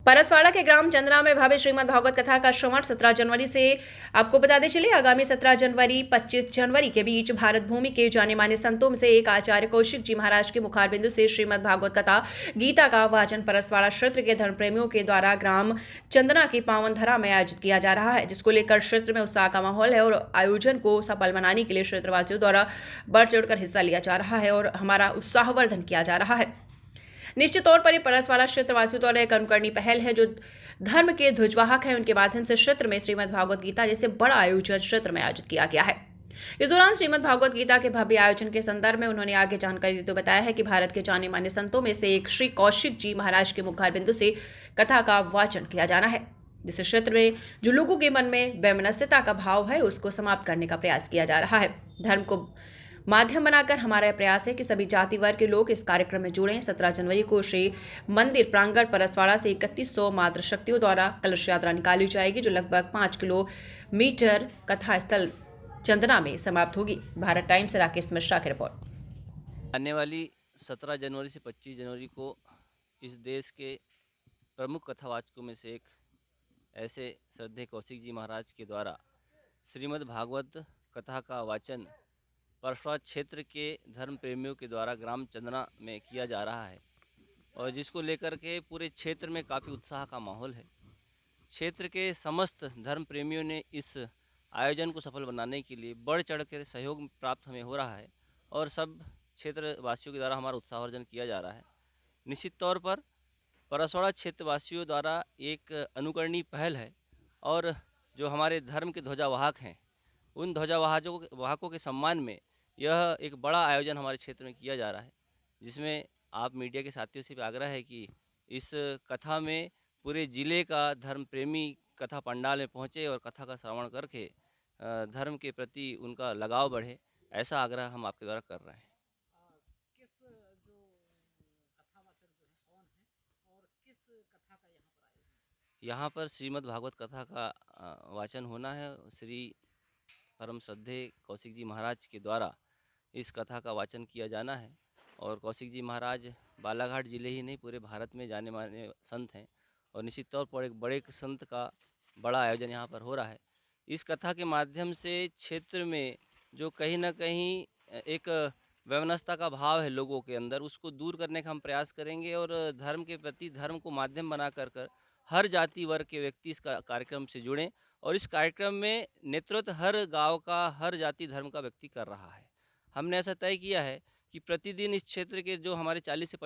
परसवाड़ा के ग्राम चंद्रा में भव्य श्रीमद् भागवत कथा का श्रवण 17 जनवरी से आपको बताते चले। आगामी 17 जनवरी 25 जनवरी के बीच भारत भूमि के जाने माने संतों में से एक आचार्य कौशिक जी महाराज के मुखारबिंदु से श्रीमद् भागवत कथा गीता का वाचन परसवाड़ा क्षेत्र के धर्म प्रेमियों के द्वारा ग्राम चंदना की पावन धरा में आयोजित किया जा रहा है, जिसको लेकर क्षेत्र में उत्साह का माहौल है और आयोजन को सफल बनाने के लिए क्षेत्रवासियों द्वारा बढ़ चढ़कर हिस्सा लिया जा रहा है और हमारा उत्साहवर्धन किया जा रहा है। निश्चित तौर पर ये परसवाड़ा क्षेत्रवासियों द्वारा एक अनुकरणीय पहल है जो धर्म के ध्वजवाहक हैं। उनके माध्यम से क्षेत्र में श्रीमद् भागवत गीता जैसे बड़ा आयोजन क्षेत्र में आयोजित किया गया है। इस दौरान श्रीमद् भागवत गीता के भव्य आयोजन के संदर्भ में उन्होंने आगे जानकारी देते हुए बताया है कि भारत के जाने माने संतों में से एक श्री कौशिक जी महाराज के मुखारबिंदु से कथा का वाचन किया जाना है, जिस क्षेत्र में जो लोगों के मन में वैमनस्यता का भाव है उसको समाप्त करने का प्रयास किया जा रहा है। धर्म को माध्यम बनाकर हमारा यह प्रयास है कि सभी जाति वर्ग के लोग इस कार्यक्रम में जुड़ें। 17 जनवरी को श्री मंदिर प्रांगण परसवाड़ा से 3100 मातृशक्तियों द्वारा कलश यात्रा निकाली जाएगी, जो लगभग 5 किलोमीटर कथा स्थल चंदना में समाप्त होगी। भारत टाइम्स से राकेश मिश्रा की रिपोर्ट। आने वाली 17 जनवरी से 25 जनवरी को इस देश के प्रमुख कथावाचकों में से एक ऐसे श्रद्धेय कौशिक जी महाराज के द्वारा श्रीमद् भागवत कथा का वाचन परसवाड़ा क्षेत्र के धर्म प्रेमियों के द्वारा ग्राम चंदना में किया जा रहा है और जिसको लेकर के पूरे क्षेत्र में काफ़ी उत्साह का माहौल है। क्षेत्र के समस्त धर्म प्रेमियों ने इस आयोजन को सफल बनाने के लिए बढ़ चढ़ कर सहयोग प्राप्त हमें हो रहा है और सब क्षेत्रवासियों के द्वारा हमारा उत्साहवर्धन किया जा रहा है। निश्चित तौर पर परसवाड़ा क्षेत्रवासियों द्वारा एक अनुकरणीय पहल है और जो हमारे धर्म के ध्वजावाहक हैं उन ध्वजावाहकों के सम्मान में यह एक बड़ा आयोजन हमारे क्षेत्र में किया जा रहा है, जिसमें आप मीडिया के साथियों से भी आग्रह है कि इस कथा में पूरे ज़िले का धर्म प्रेमी कथा पंडाल में पहुँचे और कथा का श्रवण करके धर्म के प्रति उनका लगाव बढ़े, ऐसा आग्रह हम आपके द्वारा कर रहे हैं। किस जो कथावाचक जो है कौन है और किस कथा का यहाँ पर आयोजन? यहाँ पर श्रीमद् भागवत कथा का वाचन होना है। श्री परम श्रद्धेय कौशिक जी महाराज के द्वारा इस कथा का वाचन किया जाना है और कौशिक जी महाराज बालाघाट जिले ही नहीं पूरे भारत में जाने माने संत हैं और निश्चित तौर पर एक बड़े संत का बड़ा आयोजन यहाँ पर हो रहा है। इस कथा के माध्यम से क्षेत्र में जो कहीं ना कहीं एक वैमनस्यता का भाव है लोगों के अंदर, उसको दूर करने का हम प्रयास करेंगे और धर्म के प्रति धर्म को माध्यम बना कर हर जाति वर्ग के व्यक्ति इस कार्यक्रम से जुड़ें और इस कार्यक्रम में नेतृत्व हर गांव का हर जाति धर्म का व्यक्ति कर रहा है। हमने ऐसा तय किया है कि प्रतिदिन इस क्षेत्र के जो हमारे 40 से